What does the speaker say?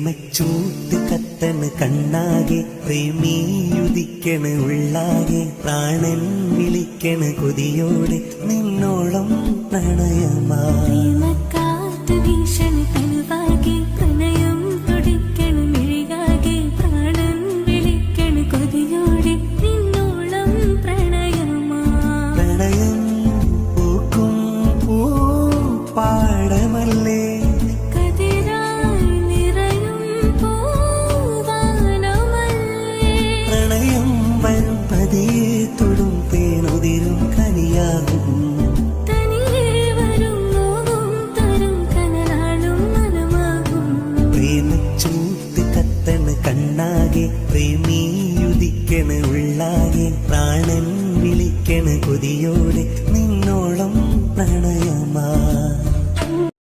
പ്രേമച്ചൂട്ട് കത്തണ് കണ്ണാകെ പ്രേമിയുദിക്കണ് ഉള്ളാകെ പ്രാണൻ വിളിക്കണ് കൊതിയോടെ നിന്നോളം പ്രണയമാ പ്രണയം പൂക്കും പാടമല്ലേ പ്രണയം വരും പതിയെ തൊടും തേനുതിരും കനിയാകും പ്രേമച്ചൂട്ട് കത്തണ് കണ്ണാകെ പ്രേമിയുദിക്കണ് ഉള്ളാകെ പ്രാണൻ വിളിക്കണ് കൊതിയോടെ